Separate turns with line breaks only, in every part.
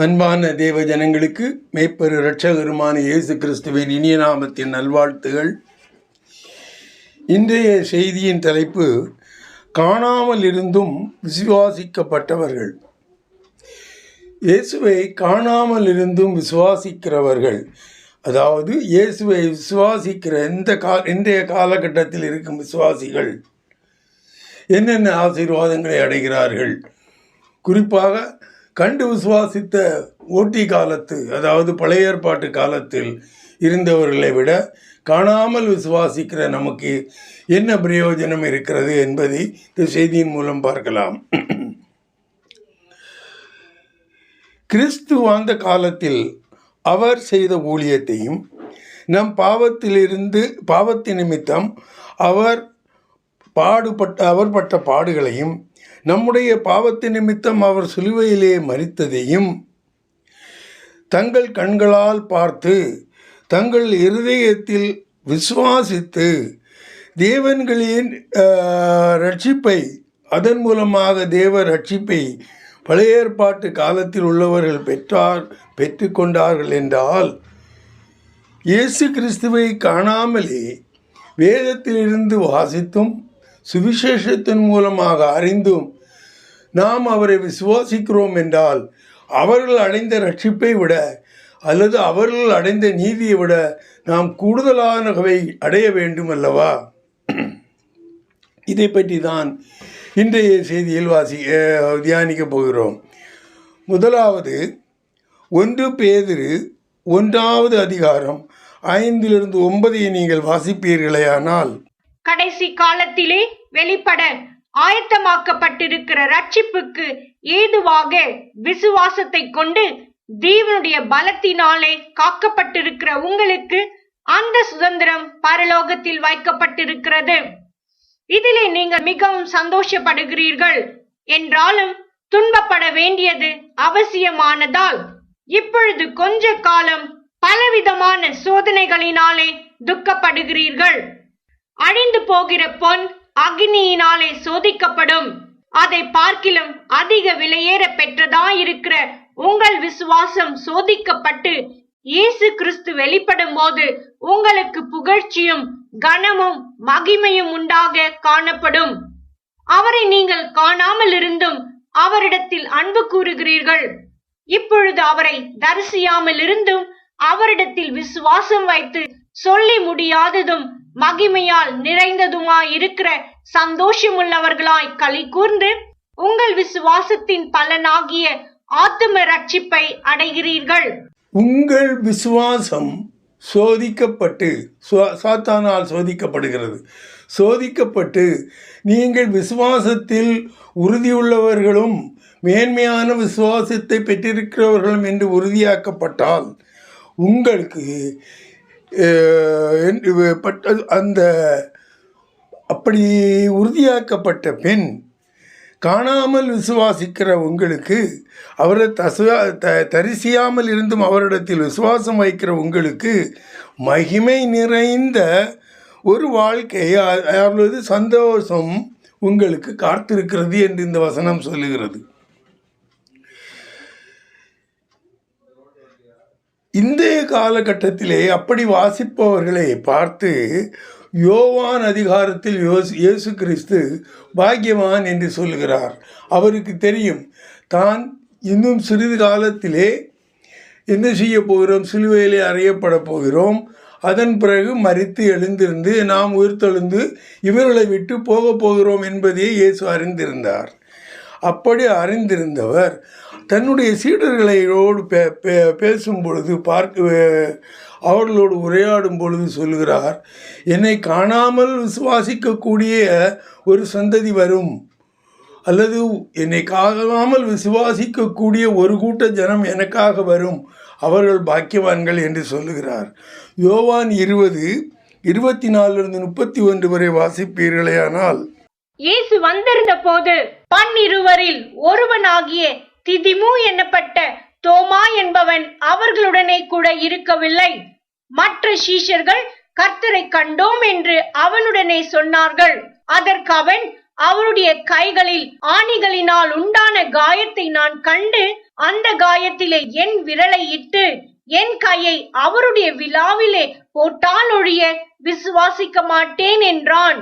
அன்பான தேவ ஜனங்களுக்கு மேய்ப்பெரு இரட்சகருமான இயேசு கிறிஸ்துவின் இனிய நாமத்தின் நல்வாழ்த்துகள். இன்றைய செய்தியின் தலைப்பு காணாமல் இருந்தும் விசுவாசிக்கப்பட்டவர்கள். இயேசுவை காணாமல் இருந்தும் விசுவாசிக்கிறவர்கள், அதாவது இயேசுவை விசுவாசிக்கிற இன்றைய காலகட்டத்தில் இருக்கும் விசுவாசிகள் என்னென்ன ஆசீர்வாதங்களை அடைகிறார்கள். குறிப்பாக கண்டு விசுவாசித்த ஓட்டி காலத்து, அதாவது பழைய ஏற்பாட்டு காலத்தில் இருந்தவர்களை விட காணாமல் விசுவாசிக்கிற நமக்கு என்ன பிரயோஜனம் இருக்கிறது என்பதை இந்த செய்தியின் மூலம் பார்க்கலாம். கிறிஸ்து வாழ்ந்த காலத்தில் அவர் செய்த ஊழியத்தையும் நம் பாவத்தின் நிமித்தம் அவர் பட்ட பாடுகளையும் நம்முடைய பாவத்தின் நிமித்தம் அவர் சிலுவையிலே மரித்ததையும் தங்கள் கண்களால் பார்த்து தங்கள் இருதயத்தில் விசுவாசித்து தேவன்களின் ரட்சிப்பை, அதன் மூலமாக தேவ ரட்சிப்பை பழைய ஏற்பாட்டு காலத்தில் உள்ளவர்கள் பெற்றுக்கொண்டார்கள் என்றால், இயேசு கிறிஸ்துவை காணாமலே வேதத்திலிருந்து வாசித்தும் சுவிசேஷத்தின் மூலமாக அறிந்தும் நாம் அவரை விசுவாசிக்கிறோம் என்றால், அவர்கள் அடைந்த ரட்சிப்பை விட அல்லது அவர்கள் அடைந்த நீதியை விட நாம் கூடுதலானவை அடைய வேண்டும் அல்லவா? இதை பற்றி தான் இன்றைய செய்தியில் தியானிக்க போகிறோம். முதலாவது 1 பேதுரு 1வது அதிகாரம் 5-9 நீங்கள் வாசிப்பீர்களேயானால்,
கடைசி காலத்திலே வெளிப்பட ஆயத்தமாக்கப்பட்டிருக்கிற ரட்சிப்புக்கு ஏதுவாக விசுவாசத்தை கொண்டு தேவனுடைய பலத்தினாலே காக்கப்பட்டிருக்கிற உங்களுக்கு அந்த சுதந்திரம் பரலோகத்தில் வைக்கப்பட்டிருக்கிறது. இதிலே நீங்கள் மிகவும் சந்தோஷப்படுகிறீர்கள். என்றாலும் துன்பப்பட வேண்டியது அவசியமானதால் இப்பொழுது கொஞ்ச காலம் பலவிதமான சோதனைகளினாலே துக்கப்படுகிறீர்கள். அழிந்து போகிற பொன் அக்னியினாலே சோதிக்கப்படும். அதை பார்க்கிலும் அதிக விலையேற பெற்றதாயிருக்கிற உங்கள் விசுவாசம் சோதிக்கப்பட்டு இயேசு கிறிஸ்து வெளிப்படும் போது உங்களுக்கு புகழ்ச்சியும் கனமும் மகிமையும் உண்டாக காணப்படும். அவரை நீங்கள் காணாமல் இருந்தும் அவரிடத்தில் அன்பு கூறுகிறீர்கள். இப்பொழுது அவரை தரிசியாமல் இருந்தும் அவரிடத்தில் விசுவாசம் வைத்து சொல்லி முடியாததும் மகிமையால் நிறைந்ததுமாய் இருக்கிற சந்தோஷமுள்ளவர்களாய் களி கூர்ந்து உங்கள் விசுவாசத்தின் பலனாகிய ஆத்தும ரட்சிப்பை அடைகிறீர்கள்.
உங்கள் விசுவாசம் சோதிக்கப்பட்டு, சாத்தானால் சோதிக்கப்படுகிறது. சோதிக்கப்பட்டு நீங்கள் விசுவாசத்தில் உறுதியுள்ளவர்களும் மேன்மையான விசுவாசத்தை பெற்றிருக்கிறவர்களும் என்று உறுதியாக்கப்பட்டால், உங்களுக்கு அந்த அப்படி உறுதியாக்கப்பட்ட பின் காணாமல் விசுவாசிக்கிற உங்களுக்கு, அவரை தரிசியாமல் இருந்தும் அவரிடத்தில் விசுவாசம் வைக்கிற உங்களுக்கு மகிமை நிறைந்த ஒரு வாழ்க்கை அல்லது சந்தோஷம் உங்களுக்கு காத்திருக்கிறது என்று இந்த வசனம் சொல்லுகிறது. இந்த காலகட்டத்திலே அப்படி வாசிப்பவர்களை பார்த்து யோவான் அதிகாரத்தில் இயேசு கிறிஸ்து பாக்கியவான் என்று சொல்லுகிறார். அவருக்கு தெரியும், தான் இன்னும் சிறிது காலத்திலே என்ன செய்ய போகிறோம், சிலுவையிலே அறையப்பட போகிறோம். அதன் பிறகு மரித்து எழுந்திருந்து நாம் உயிர்த்தெழுந்து இவர்களை விட்டு போகிறோம் என்பதையே இயேசு அறிந்திருந்தார். அப்படி அறிந்திருந்தவர் தன்னுடைய சீடர்களோடு பேசும் பொழுது அவர்களோடு உரையாடும் பொழுது சொல்கிறார், என்னை காணாமல் விசுவாசிக்கக்கூடிய ஒரு சந்ததி வரும், அல்லது என்னை காணாமல் விசுவாசிக்கக்கூடிய ஒரு கூட்ட ஜனம் எனக்காக வரும், அவர்கள் பாக்கியவான்கள் என்று சொல்லுகிறார். யோவான் 20:24-31 வரை வாசிப்பீர்களேயானால்,
இயேசு வந்திருந்த போது 12 ஒருவனாகிய திதிமு என்னப்பட்ட தோமா என்பவன் அவர்களுடனே கூட இருக்கவில்லை. மற்ற சீஷர்கள் கர்த்தரை கண்டோம் என்று அவனுடனே சொன்னார்கள். அதற்கு அவன், அவருடைய கைகளில் ஆணிகளினால் உண்டான காயத்தை நான் கண்டு அந்த காயத்திலே என் விரலை இட்டு என் கையை அவருடைய விலாவிலே போட்டால் ஒழிய விசுவாசிக்க மாட்டேன் என்றான்.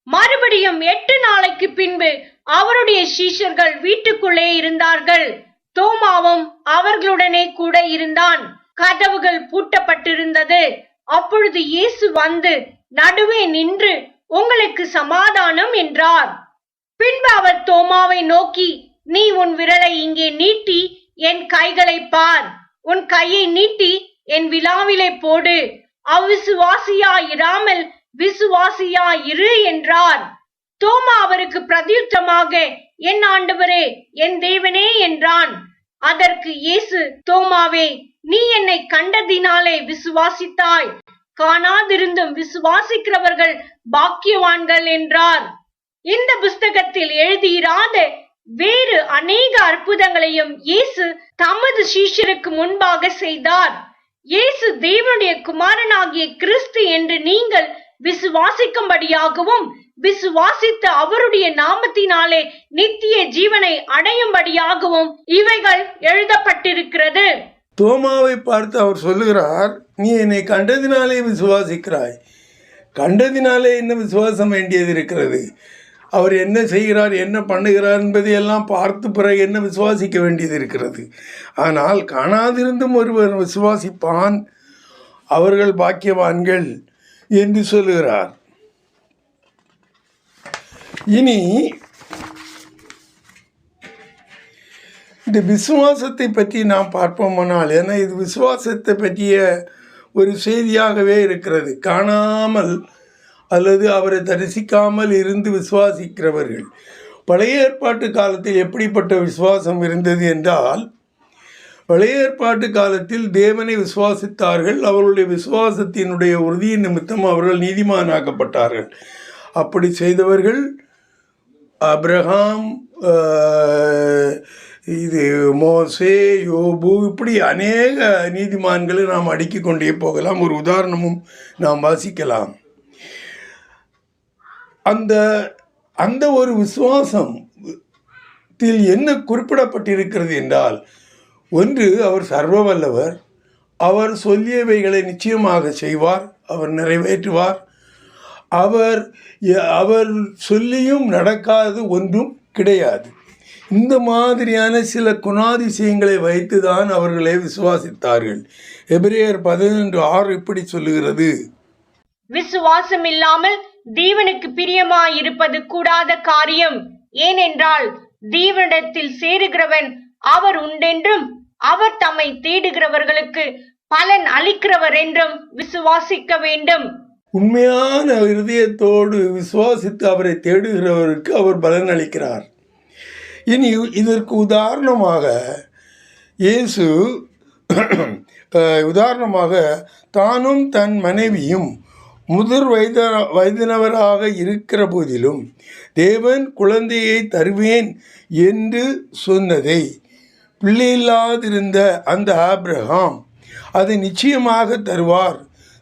மறுபடியும் 8 நாளைக்கு பின்பு அவருடைய சீஷர்கள் வீட்டுக்குள்ளே இருந்தார்கள். தோமாவும் அவர்களுடனே கூட இருந்தான். கதவுகள் பூட்டப்பட்டிருந்தது. அப்பொழுது இயேசு வந்து நடுவே நின்று, உங்களுக்கு சமாதானம் என்றார். பின்பு அவர் தோமாவை நோக்கி, நீ உன் விரலை இங்கே நீட்டி என் கைகளை பார், உன் கையை நீட்டி என் விலாவிலே போடு, அவ்விசுவாசியாயிராமல் விசுவாசியாயிரு என்றார். தோமா அவருக்கு பிரதியுத்தரமாக, என் ஆண்டவரே, என் தேவனே என்றான். அதற்கு இயேசு, தோமாவே, நீ என்னை கண்டதினாலே விசுவாசித்தாய், காணாதிருந்தும் விசுவாசிக்கிறவர்கள் பாக்கியவான்கள் என்றார். இந்த புஸ்தகத்தில் எழுதியிராத வேறு அநேக அற்புதங்களையும் இயேசு தமது சீஷருக்கு முன்பாக செய்தார். இயேசு தேவனுடைய குமாரனாகிய கிறிஸ்து என்று நீங்கள் விசுவாசிக்கும்படியாகவும் விசுவாசித்த அவருடைய நாமத்தினாலே நித்திய ஜீவனை அடையும்படியாகவும் இவைகள் எழுதப்பட்டிருக்கிறது.
தோமாவை பார்த்து அவர் சொல்லுகிறார், நீ என்னை கண்டதினாலே விசுவாசிக்கிறாய். கண்டதினாலே என்ன விசுவாசம் வேண்டியது இருக்கிறது? அவர் என்ன செய்கிறார், என்ன பண்ணுகிறார் என்பதையெல்லாம் பார்த்து பிறகு என்ன விசுவாசிக்க வேண்டியது இருக்கிறது. ஆனால் காணாதிருந்தும் ஒருவர் விசுவாசிப்பான், அவர்கள் பாக்கியவான்கள் என்று சொல்லுகிறார். இனி இந்த விசுவாசத்தை பற்றி நாம் பார்ப்போமானால், ஏன்னா இது விசுவாசத்தை பற்றிய ஒரு செய்தியாகவே இருக்கிறது. காணாமல் அல்லது அவரை தரிசிக்காமல் இருந்து விசுவாசிக்கிறவர்கள். பழைய ஏற்பாட்டு காலத்தில் எப்படிப்பட்ட விசுவாசம் இருந்தது என்றால், பழைய ஏற்பாட்டு காலத்தில் தேவனை விசுவாசித்தார்கள். அவர்களுடைய விசுவாசத்தினுடைய உறுதியின் நிமித்தம் அவர்கள் நீதிமானாக்கப்பட்டார்கள். அப்படி செய்தவர்கள் ஆபிரகாம், இது மோசே, யோபு, இப்படி அநேக நீதிமான்களை நாம் அடுக்கிக் கொண்டே போகலாம். ஒரு உதாரணமும் நாம் வாசிக்கலாம். அந்த ஒரு விசுவாசத்தில் என்ன குறிப்பிடப்பட்டிருக்கிறது என்றால், ஒன்று, அவர் சர்வ வல்லவர், அவர் சொல்லியவைகளை நிச்சயமாக செய்வார், அவர் நிறைவேற்றுவார், அவர் சொல்லியும் நடக்காது ஒன்றும் கிடையாது. இந்த மாதிரியான சில குணாதிசயங்களை வைத்துதான் அவர்களை விசுவாசித்தார்கள். எபிரேயர் 11:6 இப்படி சொல்லுகிறது,
விசுவாசம் இல்லாமல் தேவனுக்கு பிரியமாயிருப்பது கூடாத காரியம். ஏனென்றால் தேவனிடத்தில் சேருகிறவன் அவர் உண்டென்றும் அவர் தம்மை தேடுகிறவர்களுக்கு பலன் அளிக்கிறவர் என்றும் விசுவாசிக்க வேண்டும்.
உண்மையான இருதயத்தோடு விசுவாசித்து அவரை தேடுகிறவருக்கு அவர் பலன் அளிக்கிறார். இனி இதற்கு உதாரணமாக இயேசு தானும் தன் மனைவியும் முதிர் வயதினவராக இருக்கிற போதிலும் தேவன் குழந்தையை தருவேன் என்று சொன்னதை பிள்ளையில்லாதிருந்த அந்த ஆபிரகாம் அதை நிச்சயமாக தருவார்,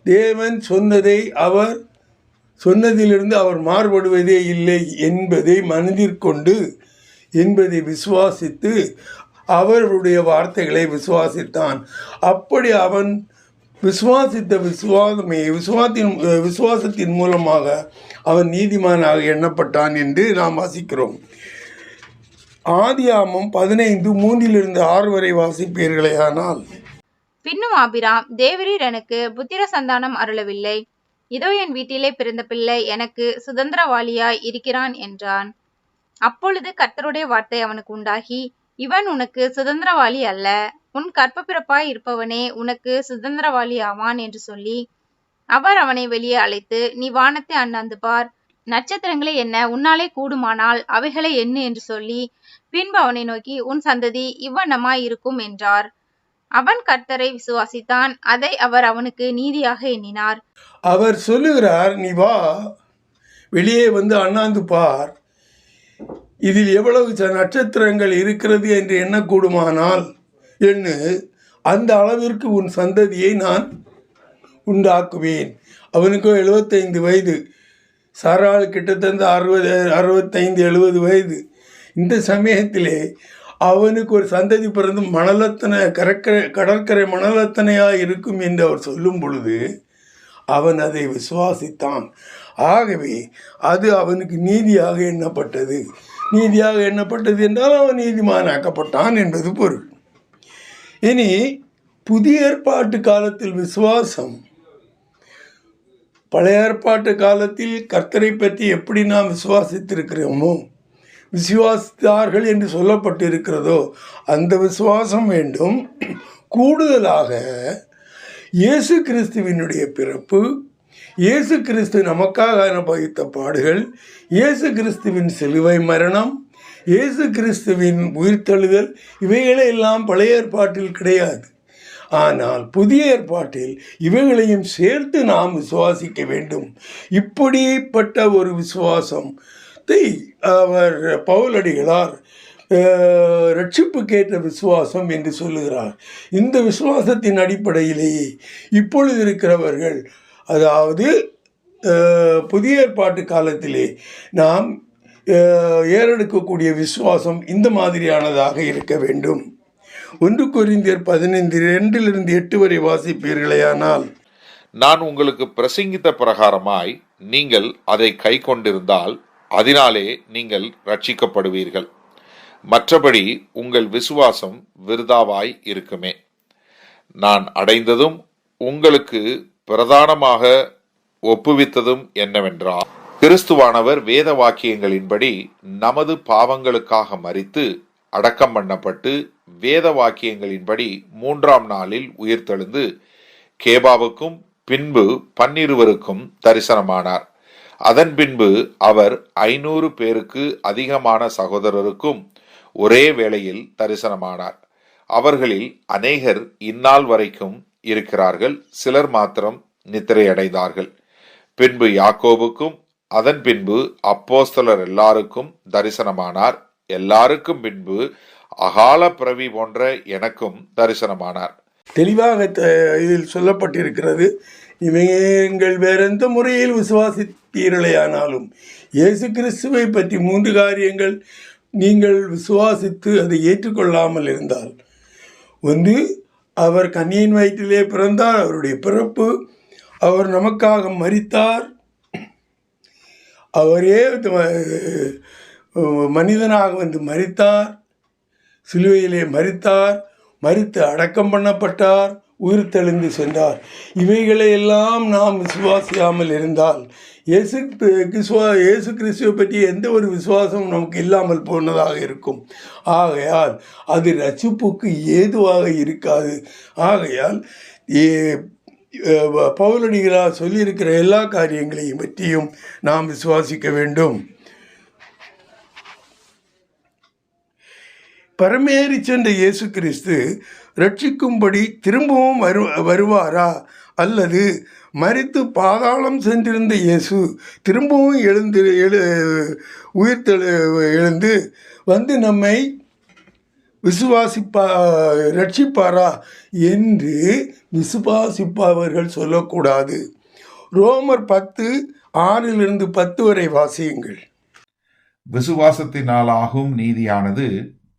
தேவன் சொன்னதிலிருந்து அவர் மாறுபடுவதே இல்லை என்பதை மனதிற்கொண்டு என்பதை விசுவாசித்து அவருடைய வார்த்தைகளை விசுவாசித்தான். அப்படி அவன் விசுவாசித்த விசுவாசத்தின் மூலமாக அவன் நீதிமானாக எண்ணப்பட்டான் என்று நாம் வாசிக்கிறோம். ஆதியாகமம் 15:3-6 வரை வாசிப்பீர்களே. ஆனால்
பின்னும் ஆபிராம், தேவரீர் எனக்கு புத்திர சந்தானம் அருளவில்லை, இதோ என் வீட்டிலே பிறந்த பிள்ளை எனக்கு சுதந்திரவாளியாய் இருக்கிறான் என்றான். அப்பொழுது கர்த்தருடைய வார்த்தை அவனுக்கு உண்டாகி, இவன் உனக்கு சுதந்திரவாளி அல்ல, உன் கற்பப்பிறப்பாய் இருப்பவனே உனக்கு சுதந்திரவாளி ஆவான் என்று சொல்லி அவர் அவனை வெளியே அழைத்து, நீ வானத்தை அண்ணாந்து பார், நட்சத்திரங்களே என்ன உன்னாலே கூடுமானால் அவைகளை எண்ணு என்று சொல்லி பின்பு அவனை நோக்கி, உன் சந்ததி இவ்வண்ணமாய் இருக்கும் என்றார். அவன் கர்த்தரை விசுவாசித்தான், அதை அவர் அவனுக்கு நீதியாக எண்ணினார்.
அவர் சொல்லுகிறார், நீ வா, வெளியே வந்து அண்ணாந்து பார், இதில் எவ்வளவு நட்சத்திரங்கள் இருக்கிறது என்று எண்ணக்கூடுமானால் எண்ணு, அந்த அளவிற்கு உன் சந்ததியை நான் உண்டாக்குவேன். அவனுக்கோ 75 வயது, சாராள் கிட்டத்தட்ட 65-70 வயது. இந்த சமயத்திலே அவனுக்கு ஒரு சந்ததி பிறந்து கடற்கரை மணலத்தனையாக இருக்கும் என்று அவர் சொல்லும் பொழுது அவன் அதை விசுவாசித்தான். ஆகவே அது அவனுக்கு நீதியாக எண்ணப்பட்டது. நீதியாக எண்ணப்பட்டது என்றால் அவன் நீதிமானாக்கப்பட்டான் என்பது பொருள். இனி புதிய ஏற்பாட்டு காலத்தில் விசுவாசம், பழைய ஏற்பாட்டு காலத்தில் கர்த்தரை பற்றி எப்படி நாம் விசுவாசித்திருக்கிறோமோ, விசுவாசித்தார்கள் என்று சொல்லப்பட்டிருக்கிறதோ அந்த விசுவாசம் வேண்டும். கூடுதலாக இயேசு கிறிஸ்துவினுடைய பிறப்பு, இயேசு கிறிஸ்து நமக்காக அனுபவித்த பாடுகள், இயேசு கிறிஸ்துவின் சிலுவை மரணம், இயேசு கிறிஸ்துவின் உயிர்த்தெழுதல், இவைகளெல்லாம் பழைய ஏற்பாட்டில் கிடையாது. ஆனால் புதிய ஏற்பாட்டில் இவைகளையும் சேர்த்து நாம் விசுவாசிக்க வேண்டும். இப்படிப்பட்ட ஒரு விசுவாசத்தை அவர் பவுலடிகளார் ரட்சிப்புக்கேற்ற விசுவாசம் என்று சொல்லுகிறார். இந்த விசுவாசத்தின் அடிப்படையிலேயே இப்பொழுது இருக்கிறவர்கள், அதாவது புதிய ஏற்பாட்டு காலத்திலே நாம் ஏறெடுக்கக்கூடிய விசுவாசம் இந்த மாதிரியானதாக இருக்க வேண்டும். 1 கொரிந்தியர் 15:2-8 வரை வாசிப்பீர்களேயானால்,
நான் உங்களுக்கு பிரசங்கித்த பிரகாரமாய் நீங்கள் அதை கை கொண்டிருந்தால் அதனாலே நீங்கள் ரட்சிக்கப்படுவீர்கள். மற்றபடி உங்கள் விசுவாசம் விருதாவாய் இருக்குமே. நான் அடைந்ததும் உங்களுக்கு பிரதானமாக ஒப்புவித்ததும் என்னவென்றால், கிறிஸ்துவானவர் வேத வாக்கியங்களின்படி நமது பாவங்களுக்காக மரித்து அடக்கம் பண்ணப்பட்டு வேத வாக்கியங்களின்படி 3ஆம் நாளில் உயிர்த்தெழுந்து கேபாவுக்கும் பின்பு 12 தரிசனமானார். அதன் பின்பு அவர் 500 பேருக்கு அதிகமான சகோதரருக்கும் ஒரே வேளையில் தரிசனமானார். அவர்களில் அநேகர் இந்நாள் வரைக்கும் இருக்கிறார்கள், சிலர் மாத்திரம் நித்திரையடைந்தார்கள். பின்பு யாக்கோபுக்கும் அதன் பின்பு அப்போஸ்தலர் எல்லாருக்கும் தரிசனமானார். எல்லாருக்கும் பின்பு அகால பிறவி போன்ற எனக்கும் தரிசனமானார்.
தெளிவாக இதில் சொல்லப்பட்டிருக்கிறது, நீங்கள் வேறெந்த முறையில் விசுவாசித்தீர்களேயானாலும் இயேசு கிறிஸ்துவை பற்றி 3 காரியங்கள் நீங்கள் விசுவாசித்து அதை ஏற்றுக்கொள்ளாமல் இருந்தால், ஒன்று, அவர் கன்னியின் வயிற்றிலே பிறந்தார், அவருடைய பிறப்பு, அவர் நமக்காக மரித்தார், அவரே மனிதனாக வந்து மரித்தார், சிலுவையிலே மரித்தார், மரித்து அடக்கம் பண்ணப்பட்டார், உயிர்த்தெழுந்து சென்றார். இவைகளை எல்லாம் நாம் விசுவாசியாமல் இருந்தால் இயேசு கிறிஸ்துவை பற்றி எந்த ஒரு விசுவாசமும் நமக்கு இல்லாமல் போனதாக இருக்கும். ஆகையால் அது ரட்சிப்புக்கு ஏதுவாக இருக்காது. ஆகையால் பவுலடிகளார் சொல்லியிருக்கிற எல்லா காரியங்களையும் பற்றியும் நாம் விசுவாசிக்க வேண்டும். பரமேறி சென்ற இயேசு கிறிஸ்து ரட்சிக்கும்படி திரும்பவும் வருவாரா, அல்லது மரித்து பாதாளம் சென்றிருந்த இயேசு திரும்பவும் எழுந்து வந்து நம்மை ரட்சிப்பாரா என்று விசுவாசிப்பவர்கள் சொல்லக்கூடாது. ரோமர் 10:6-10 வரை வாசியுங்கள்.
விசுவாசத்தினாலாகும் நீதியானது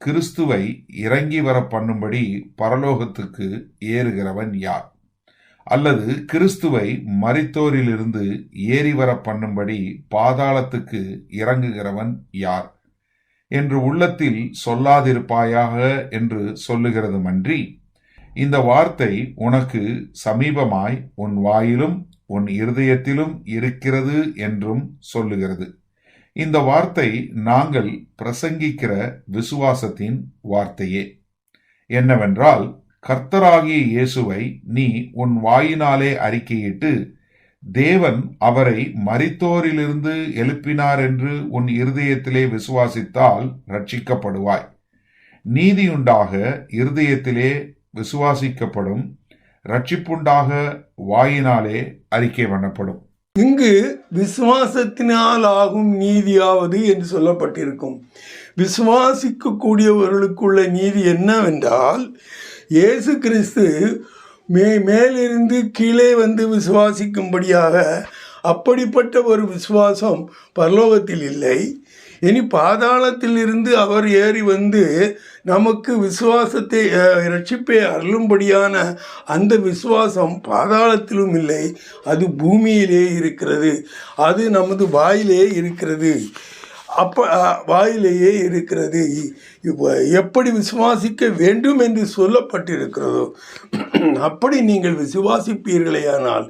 கிறிஸ்துவை இறங்கி வர பண்ணும்படி பரலோகத்துக்கு ஏறுகிறவன் யார்? அல்லது கிறிஸ்துவை மரித்தோரிலிருந்து ஏறி வர பண்ணும்படி பாதாளத்துக்கு இறங்குகிறவன் யார் என்று உள்ளத்தில் சொல்லாதிருப்பாயாக என்று சொல்லுகிறதுமன்றி, இந்த வார்த்தை உனக்கு சமீபமாய் உன் வாயிலும் உன் இருதயத்திலும் இருக்கிறது என்றும் சொல்லுகிறது. இந்த வார்த்தை நாங்கள் பிரசங்கிக்கிற விசுவாசத்தின் வார்த்தையே. என்னவென்றால், கர்த்தராகிய இயேசுவை நீ உன் வாயினாலே அறிக்கையிட்டு தேவன் அவரை மரித்தோரிலிருந்து எழுப்பினார் என்று உன் இருதயத்திலே விசுவாசித்தால் ரட்சிக்கப்படுவாய். நீதியுண்டாக இருதயத்திலே விசுவாசிக்கப்படும், ரட்சிப்புண்டாக வாயினாலே அறிக்கை பண்ணப்படும்.
இங்கு விசுவாசத்தினால் ஆகும் நீதியாவது என்று சொல்லப்பட்டிருக்கும். விசுவாசிக்கக்கூடியவர்களுக்குள்ள நீதி என்னவென்றால், இயேசு கிறிஸ்து மேலிருந்து கீழே வந்து விசுவாசிக்கும்படியாக அப்படிப்பட்ட ஒரு விசுவாசம் பரலோகத்தில் இல்லை. இனி பாதாளத்தில் இருந்து அவர் ஏறி வந்து நமக்கு விசுவாசத்தை ரட்சிப்பை அருளும்படியான அந்த விசுவாசம் பாதாளத்திலும் இல்லை, அது பூமியிலே இருக்கிறது, அது நமது வாயிலே இருக்கிறது. வாயிலேயே இருக்கிறது. எப்படி விசுவாசிக்க வேண்டும் என்று சொல்லப்பட்டிருக்கிறதோ அப்படி நீங்கள் விசுவாசிப்பீர்களேயானால்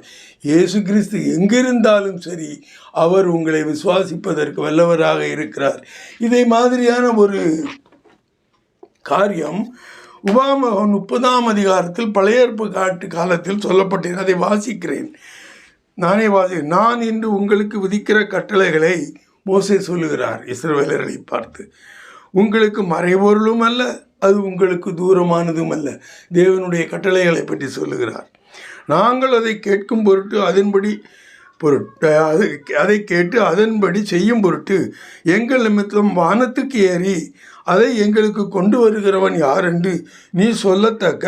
இயேசு கிறிஸ்து எங்கிருந்தாலும் சரி அவர் உங்களை விசுவாசிப்பதற்கு வல்லவராக இருக்கிறார். இதை மாதிரியான ஒரு காரியம் உபாகமம் 30ஆம் அதிகாரத்தில் பழைய ஏற்பாட்டு காலத்தில் சொல்லப்பட்டேன். அதை வாசிக்கிறேன். நான் இன்று உங்களுக்கு விதிக்கிற கட்டளைகளை மோசே சொல்லுகிறார் இஸ்ரவேலர்களை பார்த்து. உங்களுக்கு மறைபொருளும் அல்ல, அது உங்களுக்கு தூரமானதும் அல்ல. தேவனுடைய கட்டளைகளை பற்றி சொல்லுகிறார். நாங்கள் அதை கேட்கும் பொருட்டு அதை கேட்டு அதன்படி செய்யும் பொருட்டு எங்கள் நிமித்தம் வானத்துக்கு ஏறி அதை எங்களுக்கு கொண்டு வருகிறவன் யார் என்று நீ சொல்லத்தக்க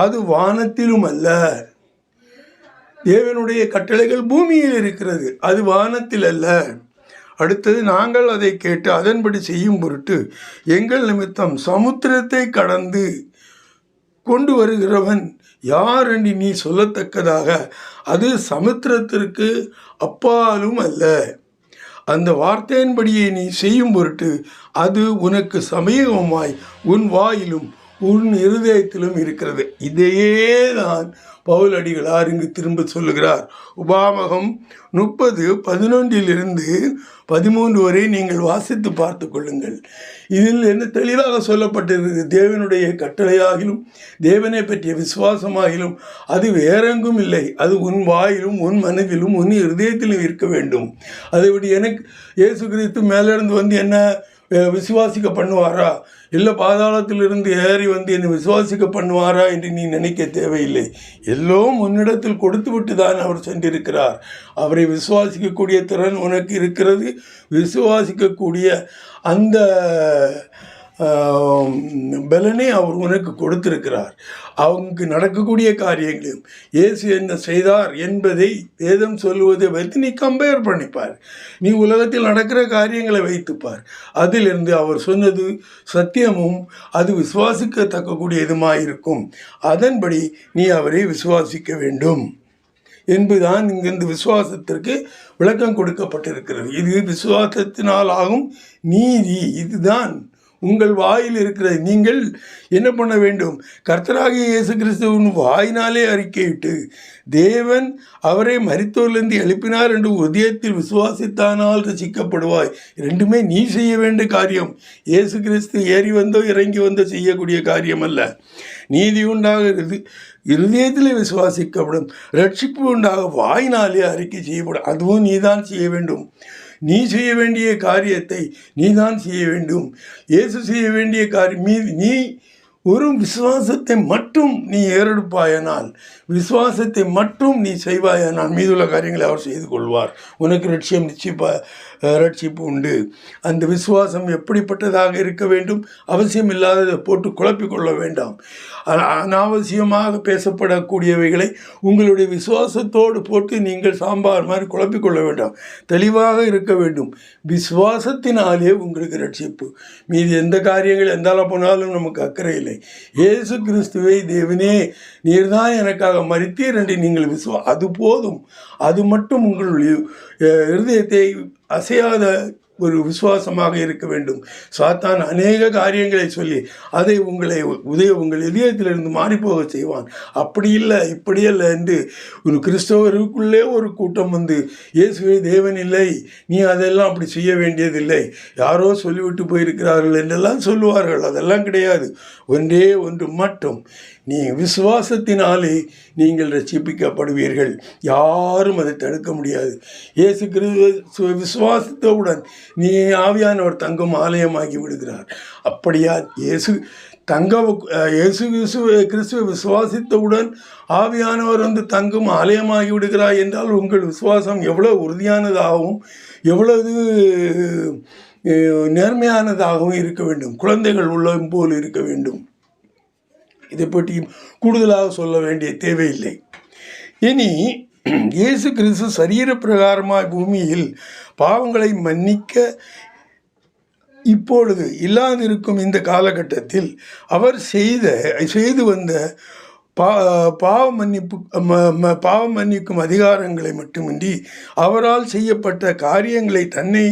அது வானத்திலும் அல்ல. தேவனுடைய கட்டளைகள் பூமியில் இருக்கிறது, அது வானத்தில் அல்ல. அடுத்தது, நாங்கள் அதை கேட்டு அதன்படி செய்யும் பொருட்டு எங்கள் நிமித்தம் சமுத்திரத்தை கடந்து கொண்டு வருகிறவன் யார் என்று நீ சொல்லத்தக்கதாக அது சமுத்திரத்திற்கு அப்பாலும் அல்ல. அந்த வார்த்தையின்படியே நீ செய்யும் பொருட்டு அது உனக்கு சமீபமாய் உன் வாயிலும் உன் இருதயத்திலும் இருக்கிறது. இதையே தான் பவுல் அடிகளார் இங்கு திரும்ப சொல்லுகிறார். உபாகமம் 30:11-13 வரை நீங்கள் வாசித்து பார்த்து கொள்ளுங்கள். இதில் என்ன தெளிவாக சொல்லப்பட்டிருக்கு, தேவனுடைய கட்டளையாகிலும் தேவனை பற்றிய விசுவாசமாகிலும் அது வேறெங்கும் இல்லை, அது உன் வாயிலும் உன் மனதிலும் உன் இருதயத்திலும் இருக்க வேண்டும். அதைவிட எனக்கு இயேசு கிறிஸ்து மேலிருந்து வந்து என்ன விசுவாசிக்க பண்ணுவாரா, இல்லை பாதாளத்திலிருந்து ஏறி வந்து என்னை விசுவாசிக்க பண்ணுவாரா என்று நீ நினைக்க தேவையில்லை. எல்லோரும் உன்னிடத்தில் கொடுத்து விட்டு தான் அவர் சென்றிருக்கிறார். அவரை விசுவாசிக்கக்கூடிய திறன் உனக்கு இருக்கிறது. விசுவாசிக்கக்கூடிய அந்த பலனை அவர் உனக்கு கொடுத்திருக்கிறார். அவங்க நடக்கக்கூடிய காரியங்களையும் இயேசு என்ன செய்தார் என்பதை வேதம் சொல்லுவதை வைத்து நீ கம்பேர் பண்ணிப்பார். நீ உலகத்தில் நடக்கிற காரியங்களை வைத்துப்பார். அதிலிருந்து அவர் சொன்னது சத்தியமும் அது விசுவாசிக்கத்தக்கக்கூடியதுமாயிருக்கும். அதன்படி நீ அவரை விசுவாசிக்க வேண்டும் என்பதுதான் இங்கிருந்து விசுவாசத்திற்கு விளக்கம் கொடுக்கப்பட்டிருக்கிறது. இது விசுவாசத்தினால் ஆகும் நீதி. இதுதான் உங்கள் வாயில் இருக்கிறது. நீங்கள் என்ன பண்ண வேண்டும்? கர்த்தராகிய இயேசு கிறிஸ்துவின் வாயினாலே அறிக்கையிட்டு தேவன் அவரை மரித்தோரிலிருந்து எழுப்பினார் என்று உதயத்தில் விசுவாசித்தானால் ரசிக்கப்படுவாய். ரெண்டுமே நீ செய்ய வேண்டிய காரியம். இயேசு கிறிஸ்து ஏறி வந்தோ இறங்கி வந்தோ செய்யக்கூடிய காரியம் அல்ல. நீதி உண்டாக இருதயத்திலே விசுவாசிக்கப்படும், ரட்சிப்பு உண்டாக வாயினாலே அறிக்கை செய்யப்படும். அதுவும் நீதான் செய்ய வேண்டும். நீ செய்ய வேண்டிய காரியத்தை நீதான் செய்ய வேண்டும். இயேசு செய்ய வேண்டிய காரியம் நீ ஒரு விசுவாசத்தை மட்டும் நீ ஏறெடுப்பாயனால், விசுவாசத்தை மட்டும் நீ செய்வாயானால் மீதுள்ள காரியங்களை அவர் செய்து கொள்வார். உனக்கு ரட்சிப்பு உண்டு. அந்த விசுவாசம் எப்படிப்பட்டதாக இருக்க வேண்டும்? அவசியம் இல்லாததை போட்டு குழப்பிக்கொள்ள வேண்டாம். அனாவசியமாக பேசப்படக்கூடியவைகளை உங்களுடைய விசுவாசத்தோடு போட்டு நீங்கள் சாம்பார் மாதிரி குழப்பிக்கொள்ள வேண்டாம். தெளிவாக இருக்க வேண்டும். விசுவாசத்தினாலே உங்களுக்கு ரட்சிப்பு. மீது எந்த காரியங்கள் எந்தாலும் போனாலும் நமக்கு அக்கறை இல்லை. இயேசு கிறிஸ்துவை தேவனே நீர்தான் எனக்காக மரித்தீர் என்று நீங்கள் அது போதும். அது மட்டும் உங்களுடைய இருதயத்தை அசையாத ஒரு விசுவாசமாக இருக்க வேண்டும். சாத்தான் அநேக காரியங்களை சொல்லி அதை உங்கள் இதயத்திலிருந்து மாறிப்போக செய்வான். அப்படி இல்லை இப்படி இல்லை என்று ஒரு கிறிஸ்தவருக்குள்ளே ஒரு கூட்டம் வந்து இயேசுவே தேவன் இல்லை, நீ அதெல்லாம் அப்படி செய்ய வேண்டியதில்லை, யாரோ சொல்லிவிட்டு போயிருக்கிறார்கள் என்றெல்லாம் சொல்லுவார்கள். அதெல்லாம் கிடையாது. ஒன்றே ஒன்று மட்டும், நீ விசுவாசத்தினாலே நீங்கள் ரட்சிப்பிக்கப்படுவீர்கள். யாரும் அதை தடுக்க முடியாது. இயேசு கிறிஸ்துவ விசுவாசத்தவுடன் நீ ஆவியானவர் தங்கும் ஆலயமாகி விடுகிறார். அப்படியா? இயேசு கிறிஸ்துவ விசுவாசித்தவுடன் ஆவியானவர் வந்து தங்கும் ஆலயமாகி விடுகிறார் என்றால் உங்கள் விசுவாசம் எவ்வளவு உறுதியானதாகவும் எவ்வளவு நேர்மையானதாகவும் இருக்க வேண்டும். குழந்தைகள் உள்ளம் போல் இருக்க வேண்டும். இதை பற்றியும் கூடுதலாக சொல்ல வேண்டிய தேவையில்லை. இனி இயேசு கிறிஸ்து சரீர பிரகாரமாய் பூமியில் பாவங்களை மன்னிக்க இப்பொழுது இல்லாதிருக்கும் இந்த காலகட்டத்தில் அவர் செய்து வந்த பாவ மன்னிக்கும் அதிகாரங்களை மட்டுமின்றி அவரால் செய்யப்பட்ட காரியங்களை தன்னை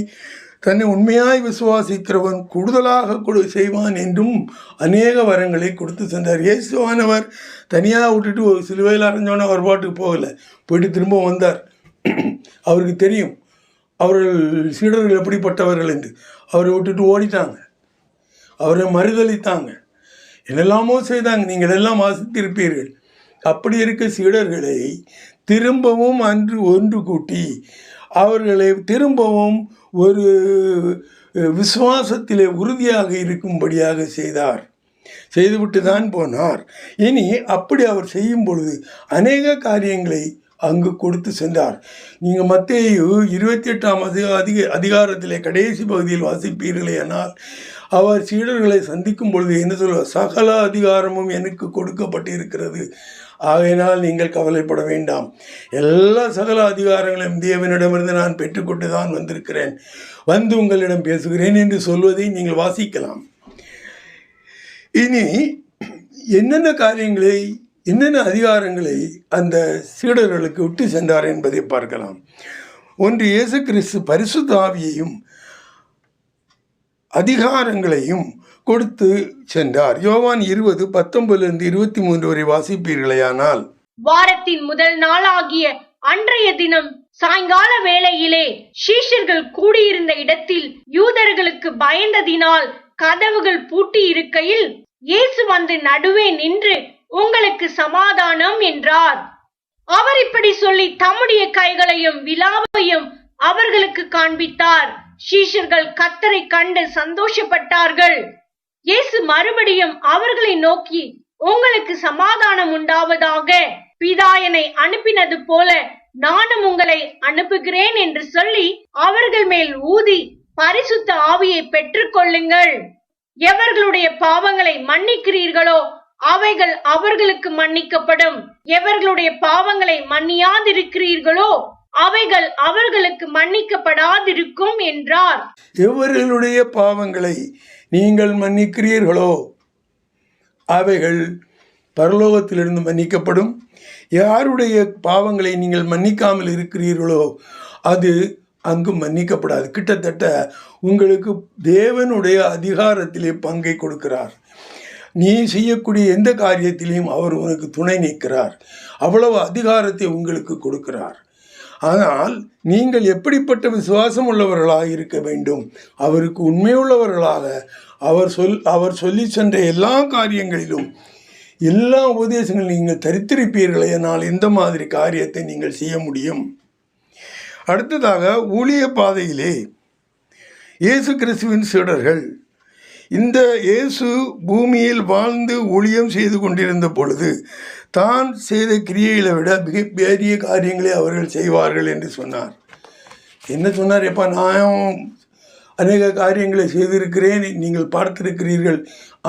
உண்மையாய் விசுவாசிக்கிறவன் கூடுதலாக செய்வான் என்றும் அநேக வரங்களை கொடுத்து சென்றார். இயேசுவானவர் தனியாக விட்டுட்டு ஒரு சிலுவையில் அரைஞ்சோன்னே அவர் பாட்டுக்கு போகலை, போயிட்டு திரும்ப வந்தார். அவருக்கு தெரியும் அவர்கள் சீடர்கள் எப்படிப்பட்டவர்கள் என்று. அவரை விட்டுட்டு ஓடிட்டாங்க, அவரை மறுதளித்தாங்க, என்னெல்லாமோ செய்தாங்க, நீங்கள் எல்லாம் வாசித்திருப்பீர்கள். அப்படி இருக்க சீடர்களை திரும்பவும் ஒன்று கூட்டி அவர்களை திரும்பவும் ஒரு விசுவாசத்திலே உறுதியாக இருக்கும்படியாக செய்துவிட்டு தான் போனார். இனி அப்படி அவர் செய்யும் பொழுது அநேக காரியங்களை அங்கு கொடுத்து சென்றார். நீங்கள் மத்தேயு 28 அதிகாரத்திலே கடைசி பகுதியில் வாசிப்பீர்களேயானால் அவர் சீடர்களை சந்திக்கும் பொழுது என்ன சொல்வார்? சகல அதிகாரமும் எனக்கு கொடுக்கப்பட்டிருக்கிறது, ஆகையினால் நீங்கள் கவலைப்பட வேண்டாம், எல்லா சகல அதிகாரங்களையும் தேவனிடமிருந்து நான் பெற்றுக்கொண்டு தான் வந்திருக்கிறேன், வந்து உங்களிடம் பேசுகிறேன் என்று சொல்வதை நீங்கள் வாசிக்கலாம். இனி என்னென்ன அதிகாரங்களை அந்த சீடர்களுக்கு விட்டு சென்றார் என்பதை பார்க்கலாம். ஒன்று, இயேசு கிறிஸ்து பரிசுத்த ஆவியையும் அதிகாரங்களையும் கொடுத்து சென்றார். யோவான் 20:19-23 வரை வாசிப்பீர்களேயானால்,
வாரத்தின் முதல் நாளாகிய அன்றைய தினம் சாயங்கால வேளையிலே சீஷர்கள் கூடியிருந்த இடத்தில் யூதர்களுக்கு பயந்ததினால் கதவுகள் பூட்டி இருக்கையில் இயேசு வந்து நடுவே நின்று, உங்களுக்கு சமாதானம் என்றார். அவர் இப்படி சொல்லி தம்முடைய கைகளையும் விலாவையும் அவர்களுக்கு காண்பித்தார். சீஷர்கள் கர்த்தரை கண்டு சந்தோஷப்பட்டார்கள். இயேசு மறுபடியும் அவர்களை நோக்கி, உங்களுக்கு சமாதானம் உண்டாவதாக, பிதா என்னை அனுப்பினது போல நானும் உங்களை அனுப்புகிறேன் என்று சொல்லி அவர்கள் மேல் ஊதி பரிசுத்த ஆவியை பெற்றுக் கொள்ளுங்கள். எவர்களுடைய பாவங்களை மன்னிக்கிறீர்களோ அவைகள் அவர்களுக்கு மன்னிக்கப்படும், எவர்களுடைய பாவங்களை மன்னியாதிருக்கிறீர்களோ அவைகள் அவர்களுக்கு மன்னிக்கப்படாதிருக்கும் என்றார்.
எவர்களுடைய பாவங்களை நீங்கள் மன்னிக்கிறீர்களோ அவைகள் பரலோகத்திலிருந்து மன்னிக்கப்படும், யாருடைய பாவங்களை நீங்கள் மன்னிக்காமல் இருக்கிறீர்களோ அது அங்கு மன்னிக்கப்படாது. கிட்டத்தட்ட உங்களுக்கு தேவனுடைய அதிகாரத்திலே பங்கை கொடுக்கிறார். நீ செய்யக்கூடிய எந்த காரியத்திலையும் அவர் உனக்கு துணை நிற்கிறார், அவ்வளவு அதிகாரத்தை உங்களுக்கு கொடுக்கிறார். ஆனால் நீங்கள் எப்படிப்பட்ட விசுவாசம் உள்ளவர்களாக இருக்க வேண்டும்? அவருக்கு உண்மையுள்ளவர்களாக அவர் சொல்லி சென்ற எல்லா காரியங்களிலும் எல்லா உபதேசங்களும் நீங்கள் தரித்திருப்பீர்களே, ஆனால் இந்த மாதிரி காரியத்தை நீங்கள் செய்ய முடியும். அடுத்ததாக, ஊழிய பாதையிலே இயேசு கிறிஸ்துவின் சீடர்கள் இந்த இயேசு பூமியில் வாழ்ந்து ஊழியம் செய்து கொண்டிருந்த பொழுது தான் செய்த கிரியைகளை விட மிக பெரிய காரியங்களை அவர்கள் செய்வார்கள் என்று சொன்னார். என்ன சொன்னார்? எப்பா, நான் அநேக காரியங்களை செய்திருக்கிறேன், நீங்கள் பார்த்திருக்கிறீர்கள்,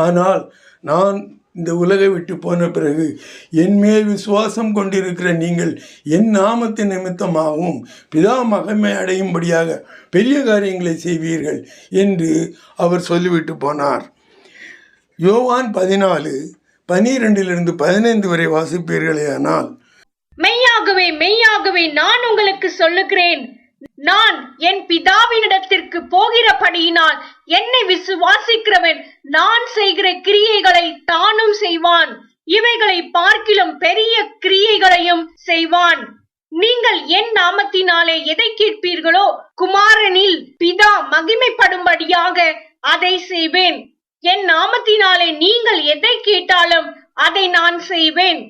ஆனால் நான் இந்த உலகை விட்டு போன பிறகு என்மேல் விசுவாசம் கொண்டிருக்கிற நீங்கள் என் நாமத்தின் நிமித்தமாகவும் பிதா மகிமை அடையும்படியாக பெரிய காரியங்களை செய்வீர்கள் என்று அவர் சொல்லிவிட்டு போனார். யோவான் 14:12-15 வரை வாசிப்பீர்களேயானால்,
மெய்யாகவே மெய்யாகவே நான் உங்களுக்கு சொல்லுகிறேன், நான் என் பிதாவினிடத்திற்கு போகிறபடியினால் என்னை விசுவாசிக்கிறவன் நான் செய்கிற கிரியைகளை தானும் செய்வான், இவைகளை பார்க்கிலும் பெரிய கிரியைகளையும் செய்வான். நீங்கள் என் நாமத்தினாலே எதை கேட்பீர்களோ குமாரனில் பிதா மகிமைப்படும்படியாக அதை செய்வேன். என் நாமத்தினாலே நீங்கள் எதை கேட்டாலும் அதை நான் செய்வேன்.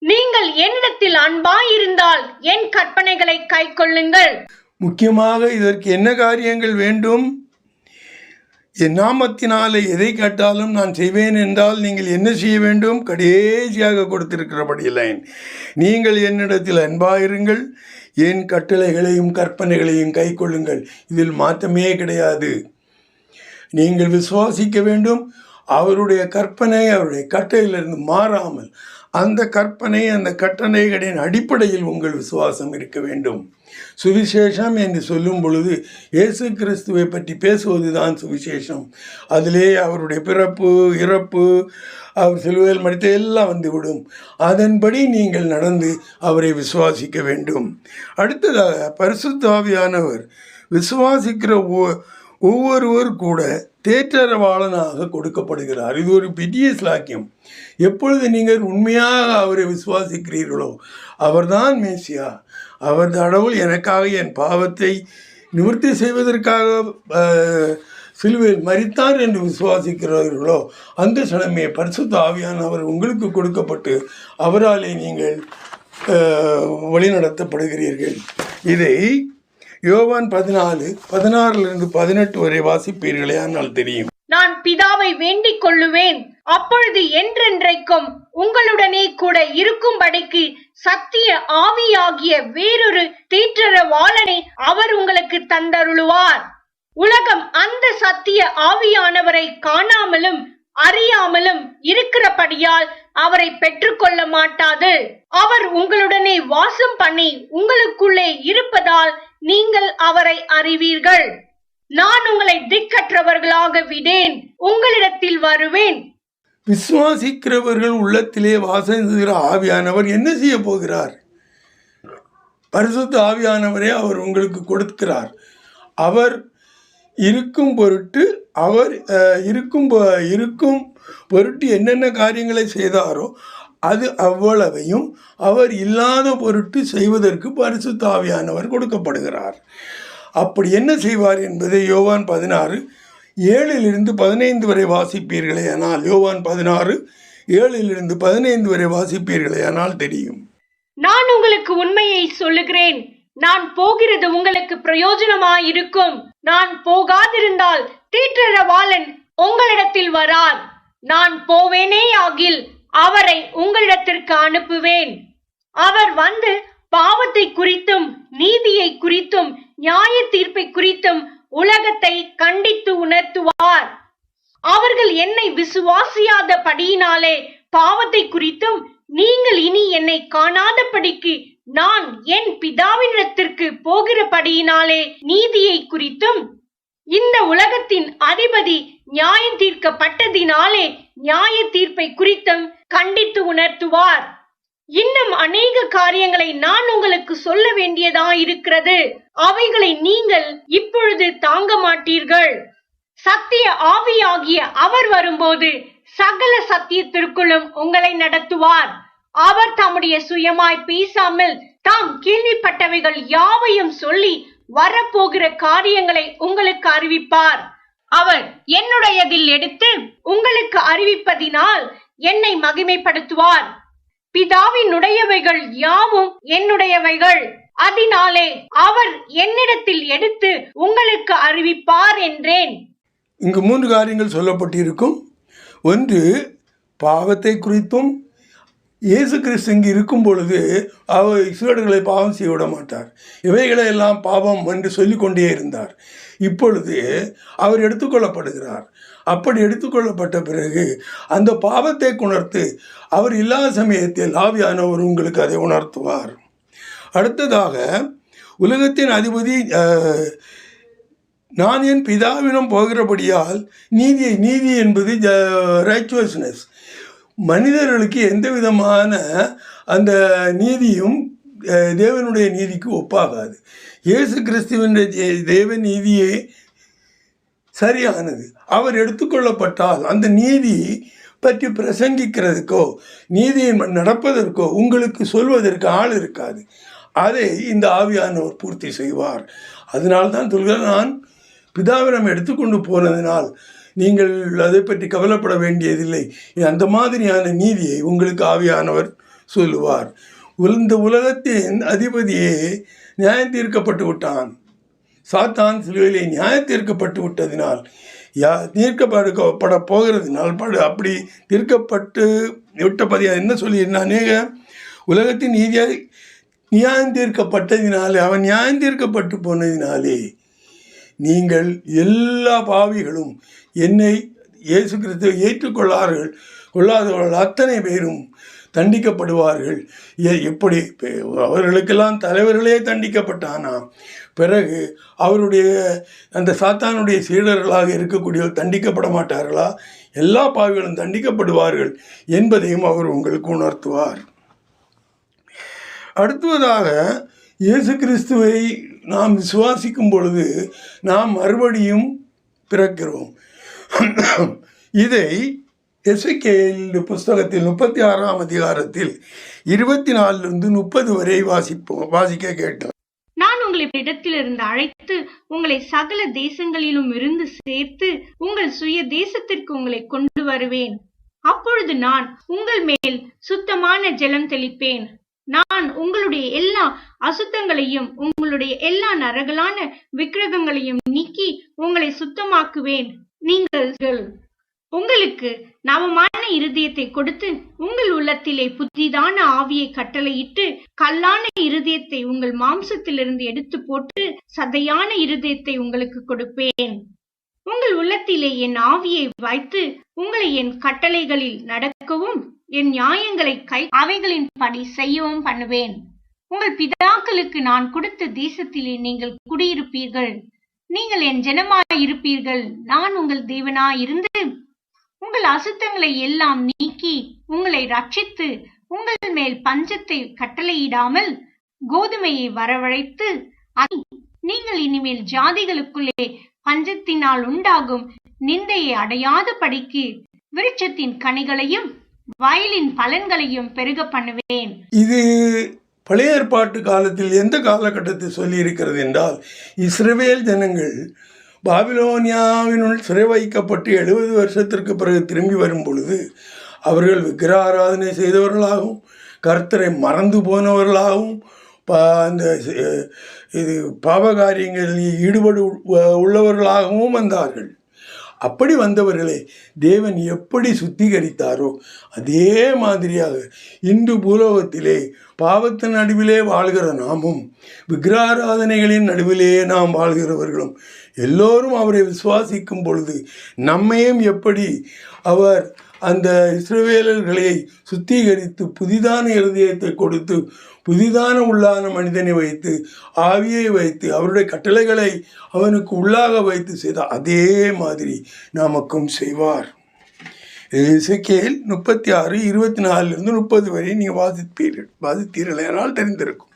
நீங்கள் என்னிடத்தில் அன்பாயிருந்தால் என் கற்பனைகளை கைக்கொள்ளுங்கள்.
முக்கியமாக இதற்கு என்ன காரியங்கள் வேண்டும்? என் நாமத்தினாலே எதை கேட்டாலும் நான் செய்வேன் என்றால் நீங்கள் என்ன செய்ய வேண்டும்? கடைசியாக கொடுத்திருக்கிறபடியில்லை, நீங்கள் என்னிடத்தில் அன்பாயிருங்கள், என் கட்டளைகளையும் கற்பனைகளையும் கைக்கொள்ளுங்கள். இதில் மாற்றமே கிடையாது. நீங்கள் விசுவாசிக்க வேண்டும், அவருடைய கற்பனை அவருடைய கட்டளையிலிருந்து மாறாமல் அந்த கற்பனை, அந்த கட்டளைகளின் அடிப்படையில் உங்கள் விசுவாசம் இருக்க வேண்டும். சுவிசேஷம் என்று சொல்லும் பொழுது இயேசு கிறிஸ்துவை பற்றி பேசுவதுதான் சுவிசேஷம். அதிலே அவருடைய பிறப்பு, இறப்பு, அவர் சிலுவையில் மரித்த எல்லாம் வந்துவிடும். அதன்படி நீங்கள் நடந்து அவரை விசுவாசிக்க வேண்டும். அடுத்ததாக பரிசுத்த ஆவியானவர் விசுவாசிக்கிற ஒவ்வொருவர் கூட தேற்றரவாளனாக கொடுக்கப்படுகிறார். இது ஒரு பெரிய ஸ்லாக்கியம். எப்பொழுது நீங்கள் உண்மையாக அவரை விசுவாசிக்கிறீர்களோ அவர்தான் மேசியா, அவர் கடவுள், எனக்காக என் பாவத்தை நிவர்த்தி செய்வதற்காக சிலுவையில் மரித்தார் என்று விசுவாசிக்கிறீர்களோ அந்த சனமே பரிசுத்த ஆவியானவர் உங்களுக்கு கொடுக்கப்பட்டு அவராலே நீங்கள் வழிநடத்தப்படுகிறீர்கள். இதை யோவான் 14:16 வரை வாசிப்பீர்களே, ஆனால் தெரியும்.
நான் பிதாவை வேண்டிக் கொள்ளுவேன், அப்பொழுது என்றென்றைக்கும் உங்களுடனே கூட இருக்கும்படிக்கு சத்திய ஆவியாகிய வேறொரு தேற்றரவாளனை அவர் உங்களுக்கு தந்தருளுவார். உலகம் அந்த சத்திய ஆவியானவரை காணாமலும் அறியாமலும் இருக்கிறபடியால் அவரை பெற்றுக்கொள்ள மாட்டாது. அவர் உங்களுடனே வாசம் பண்ணி உங்களுக்குள்ளே இருப்பதால் நீங்கள் அவரை அறிவீர்கள். நான் உங்களை திக்கற்றவர்களாக விடேன், உங்களிடத்தில் வருவேன்.
விசுவாசிக்கிறவர்கள் உள்ளத்திலே வாசம் செய்கிற ஆவியானவர் என்ன செய்ய போகிறார்? பரிசுத்த ஆவியானவரே அவர் உங்களுக்கு கொடுக்கிறார். அவர் இருக்கும் பொருட்டு என்னென்ன காரியங்களை செய்தாரோ அது அவ்வளவையும் அவர் இல்லாத பொருட்டு செய்வதற்கு பரிசுத்த ஆவியானவர் கொடுக்கப்படுகிறார். அப்படி என்ன செய்வார் என்பதை யோவான் 16:7-15 வரை வாசிப்பீர்களே ஆனால், யோவான் 16:7-15 வரை வாசிப்பீர்களே ஆனால் தெரியும்.
நான் உங்களுக்கு உண்மையை சொல்லுகிறேன், நான் போகிறது உங்களுக்கு பிரயோஜனமாயிருக்கும். நான் போகாதிருந்தால் தேற்றரவாளன் உங்களிடத்தில் வரார். நான் போவேனேயாகில் அவரை உங்களிடத்திற்கு அனுப்புவேன். அவர் வந்து பாவத்தை குறித்தும் நீதியை குறித்தும் நியாய தீர்ப்பை குறித்தும் உலகத்தை கண்டித்து உணர்த்துவார். அவர்கள் என்னை விசுவாசியாத படியினாலே பாவத்தை குறித்தும், நீங்கள் இனி என்னை காணாதபடிக்கு நான் என் பிதாவினிடத்திற்கு போகிறபடியினாலே நீதியை குறித்தும், இந்த உலகத்தின் அதிபதி நியாயம் தீர்க்கப்பட்டதினாலே நியாய தீர்ப்பை குறித்தும் கண்டித்து உணர்த்துவார். இன்னும் அநேக காரியங்களை நான் உங்களுக்கு சொல்ல வேண்டியதாயிருக்கிறது, அவைகளை நீங்கள் இப்பொழுது தாங்க மாட்டீர்கள். சத்திய ஆவியாகிய அவர் வரும்போது சகல சத்தியத்திற்குள்ளும் உங்களை நடத்துவார். அவர் தம்முடைய சுயமாய் பேசாமல் தாம் கேள்விப்பட்டவைகள் யாவையும் சொல்லி வரப்போகிற காரியங்களை உங்களுக்கு அறிவிப்பார். அவர் என்னுடையதில் எடுத்து உங்களுக்கு அறிவிப்பதினால் என்னை மகிமைப்படுத்துவார். பிதாவினுடையவைகள் யாவும் என்னுடையவைகள், அதனாலே அவர் என்னிடத்தில் எடுத்து உங்களுக்கு அறிவிப்பார் என்றேன்.
இங்கு 3 காரியங்கள் சொல்லப்பட்டிருக்கும். ஒன்று, பாவத்தை குறித்தும். இயேசு கிறிஸ்து இங்கு இருக்கும் பொழுது அவர் சீடர்களை பாவம் செய்ய விட மாட்டார். இவைகளை எல்லாம் பாவம் என்று சொல்லிக்கொண்டே இருந்தார். இப்பொழுது அவர் எடுத்துக்கொள்ளப்படுகிறார். அப்படி எடுத்துக்கொள்ளப்பட்ட பிறகு அந்த பாவத்தை உணர்த்து அவர் இல்லாத சமயத்தில் ஆவியானவர் உங்களுக்கு அதை உணர்த்துவார். அடுத்ததாக, உலகத்தின் அதிபதி நான் என் பிதாவினம் போகிறபடியால் நீதி என்பது ரைச்சுவஸ்னஸ். மனிதர்களுக்கு எந்த விதமான அந்த நீதியும் தேவனுடைய நீதிக்கு ஒப்பாகாது. இயேசு கிறிஸ்துவின் தேவ நீதியே சரியானது. அவர் எடுத்துக்கொள்ளப்பட்டால் அந்த நீதி பற்றி பிரசங்கிக்கிறதுக்கோ நீதியை நடப்பதற்கோ உங்களுக்கு சொல்வதற்கு ஆள் இருக்காது. அதை இந்த ஆவியானவர் பூர்த்தி செய்வார். அதனால்தான் சொல்கிறார், நான் பிதாவினம் எடுத்துக்கொண்டு போனதினால் நீங்கள் அதை பற்றி கவலைப்பட வேண்டியதில்லை. அந்த மாதிரியான நீதியை உங்களுக்கு ஆவியானவர் சொல்லுவார். இந்த உலகத்தின் அதிபதியே நியாயம் தீர்க்கப்பட்டு விட்டான். சாத்தான் சிலுவையிலே நியாயம் தீர்க்கப்பட்டு விட்டதினால், தீர்க்கப்பட போகிறதுனால் அப்படி தீர்க்கப்பட்டு விட்டபதியாக என்ன சொல்லியிருந்தான்? அநேக உலகத்தின் நீதியாக நியாயம் தீர்க்கப்பட்டதினாலே, அவன் நியாயம் தீர்க்கப்பட்டு போனதினாலே நீங்கள் எல்லா பாவிகளும் என்னை இயேசு கிறிஸ்துவை கொள்ளாதவர்கள் அத்தனை பேரும் தண்டிக்கப்படுவார்கள். எப்படி அவர்களுக்கெல்லாம் தலைவர்களே தண்டிக்கப்பட்டானாம், பிறகு அவருடைய அந்த சாத்தானுடைய சீடர்களாக இருக்கக்கூடியவர்கள் தண்டிக்கப்பட மாட்டார்களா? எல்லா பாவிகளும் தண்டிக்கப்படுவார்கள் என்பதையும் அவர் உங்களுக்கு உணர்த்துவார். அடுத்ததாக, இயேசு கிறிஸ்துவை நாம் விசுவாசிக்கும் பொழுது நாம் மறுபடியும் பிறக்கிறோம். இதை எசேக்கியேல் புஸ்தகத்தில் 36ஆம் அதிகாரத்தில் 24 30 வரை வாசிக்க கேட்டோம்.
நான் உங்களை இடத்திலிருந்து அழைத்து உங்களை சகல தேசங்களிலும் இருந்து சேர்த்து உங்கள் சுய தேசத்திற்கு உங்களை கொண்டு வருவேன். அப்பொழுது நான் உங்கள் மேல் சுத்தமான ஜலம் தெளிப்பேன். நான் உங்களுடைய எல்லா அசுத்தங்களையும் உங்களுடைய எல்லா நரகலான விக்கிரகங்களையும் நீக்கி உங்களை சுத்தமாக்குவேன். நீங்கள் உங்களுக்கு நவமான இருதயத்தை கொடுத்து உங்கள் உள்ளத்திலே புதிதான ஆவியை கட்டளையிட்டு கல்லான இருதயத்தை உங்கள் மாம்சத்திலிருந்து எடுத்து போட்டு சதையான இருதயத்தை உங்களுக்கு கொடுப்பேன். உங்கள் உள்ளத்திலே என் ஆவியை வைத்து உங்களை என் கட்டளைகளில் நடக்கவும் என் நியாயங்களை அவைகளின் படி செய்யவும் பண்ணுவேன். உங்கள் பிதாக்களுக்கு நான் கொடுத்த தேசத்திலே நீங்கள் குடியிருப்பீர்கள். நீங்கள் என் ஜனமாயிருப்பீர்கள். நான் உங்கள் தேவனாயிருந்து உங்கள் அசுத்தங்களை எல்லாம் நீக்கி உங்களை ரட்சித்து உங்கள் மேல் பஞ்சத்தை கட்டளையிடாமல் கோதுமையை வரவழைத்து நீங்கள் இனிமேல் ஜாதிகளுக்குள்ளே பஞ்சத்தினால் உண்டாகும் நிந்தையை அடையாத படிக்கு விருட்சத்தின் கனிகளையும் வயலின் பலன்களையும் பெருக பண்ணுவேன்.
இது பழைய ஏற்பாட்டு காலத்தில் எந்த காலகட்டத்தில் சொல்லி இருக்கிறது என்றால், இஸ்ரவேல் ஜனங்கள் பாபிலோனியாவினுள் சிறை வைக்கப்பட்டு 70 வருஷத்திற்கு பிறகு திரும்பி வரும் பொழுது அவர்கள் விக்கிர ஆராதனை செய்தவர்களாகவும் கர்த்தரை மறந்து போனவர்களாகவும் அந்த இது பாவகாரியங்களில் ஈடுபடு உள்ளவர்களாகவும் வந்தார்கள். அப்படி வந்தவர்களை தேவன் எப்படி சுத்திகரித்தாரோ அதே மாதிரியாக இன்று பூலோகத்திலே பாவத்தின் நடுவிலே வாழ்கிற நாமும் விக்கிராராதனைகளின் நடுவிலே நாம் வாழ்கிறவர்களும் எல்லோரும் அவரை விசுவாசிக்கும் பொழுது நம்மையும் எப்படி அவர் அந்த இஸ்ரவேலர்களை சுத்திகரித்து புதிதான இருதயத்தை கொடுத்து புதிதான உள்ளான மனிதனை வைத்து ஆவியை வைத்து அவருடைய கட்டளைகளை அவனுக்கு உள்ளாக வைத்து செய்த அதே மாதிரி நமக்கும் செய்வார். எசேக்கியேல் 36 24 30 வரை நீங்கள் வாசித்தீர்கள் என்றால் தெரிந்திருக்கும்.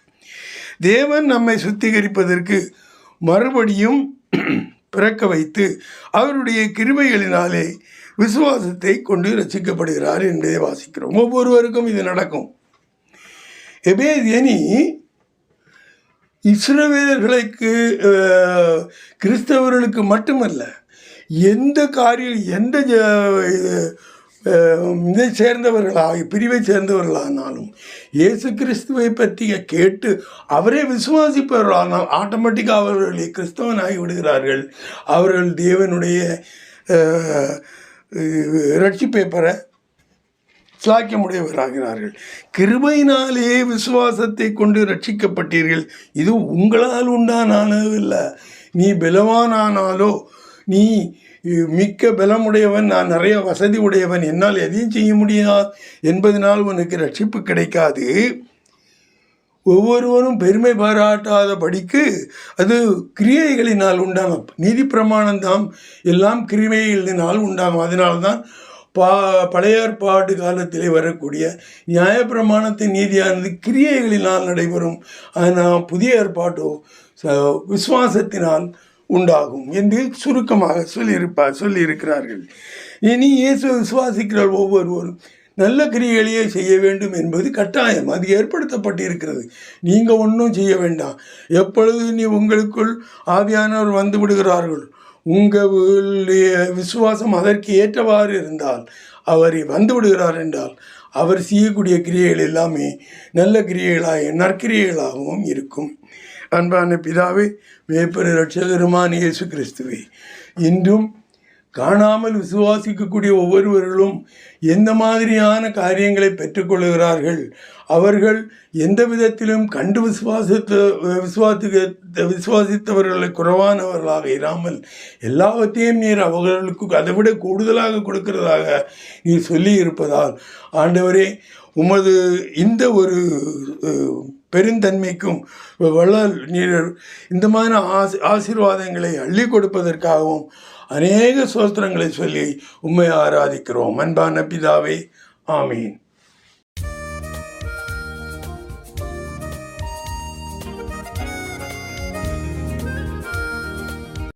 தேவன் நம்மை சுத்திகரிப்பதற்கு மறுபடியும் பிறக்க வைத்து அவருடைய கிருபைகளினாலே விசுவாசத்தை கொண்டு ரட்சிக்கப்படுகிறார் என்பதை வாசிக்கிறோம். ஒவ்வொருவருக்கும் இது நடக்கும். எபேதியனி இஸ்ரவேலர்களுக்கு கிறிஸ்தவர்களுக்கு மட்டுமல்ல, எந்த காரியம் எந்த இதை சேர்ந்தவர்களாக பிரிவை சேர்ந்தவர்களானாலும் இயேசு கிறிஸ்துவை பற்றிய கேட்டு அவரே விசுவாசிப்பவர்களானால் ஆட்டோமேட்டிக்காக அவர்கள் கிறிஸ்தவனாகி விடுகிறார்கள். அவர்கள் தேவனுடைய ரட்சிப்பை பெற சாக்கியமுடையவராகிறார்கள். கிருபையினாலே விசுவாசத்தை கொண்டு ரட்சிக்கப்பட்டீர்கள். இது உங்களால் உண்டானானது இல்லை. நீ பலவானானாலோ, நீ மிக்க பலமுடையவன், நான் நிறைய வசதி உடையவன், என்னால் எதையும் செய்ய முடியாது என்பதனால் உனக்கு ரட்சிப்பு கிடைக்காது. ஒவ்வொருவரும் பெருமை பாராட்டாத படிக்கு அது கிரியைகளினால் உண்டாகும். நீதி பிரமாணம்தான் எல்லாம் கிரியைகளினால் உண்டாகும். அதனால்தான் பழைய ஏற்பாடு காலத்திலே வரக்கூடிய நியாயப்பிரமாணத்தின் நீதியானது கிரியைகளினால் நடைபெறும். ஆனால் புதிய ஏற்பாட்டோ விசுவாசத்தினால் உண்டாகும் என்று சுருக்கமாக சொல்லியிருக்கிறார்கள். இனி இயேசு விசுவாசிக்கிற ஒவ்வொருவரும் நல்ல கிரியைகளையே செய்ய வேண்டும் என்பது கட்டாயம், அது ஏற்படுத்தப்பட்டிருக்கிறது. நீங்கள் ஒன்றும் செய்ய வேண்டாம். எப்பொழுது நீ உங்களுக்குள் ஆவியானவர் வந்து விடுகிறார்கள், உங்களுடைய விசுவாசம் அதற்கு ஏற்றவாறு இருந்தால், அவர் வந்து விடுகிறார் என்றால் அவர் செய்யக்கூடிய கிரியைகள் எல்லாமே நல்ல கிரியைகளாக நற்கிரியைகளாகவும் இருக்கும். அன்பான பிதாவே, மேய்ப்பர் இரட்சகருமான இயேசு கிறிஸ்துவே, இன்றும் காணாமல் விசுவாசிக்கக்கூடிய ஒவ்வொருவர்களும் எந்த மாதிரியான காரியங்களை பெற்றுக்கொள்கிறார்கள், அவர்கள் எந்த விதத்திலும் கண்டு விசுவாசித்தவர்களை குறைவானவர்களாக இராமல் எல்லாவற்றையும் நீர் அவர்களுக்கு அதை விட கூடுதலாக கொடுக்கிறதாக நீர் சொல்லி இருப்பதால், ஆண்டவரே, உமது இந்த ஒரு பெருந்தன்மைக்கும் வள்ளல் நீர் இந்த மாதிரி ஆசீர்வாதங்களை அள்ளி கொடுப்பதற்காகவும் அநேக ஸ்தோத்திரங்களை சொல்லி உம்மை ஆராதிக்கிறோம். அன்பான பிதாவே, ஆமீன்.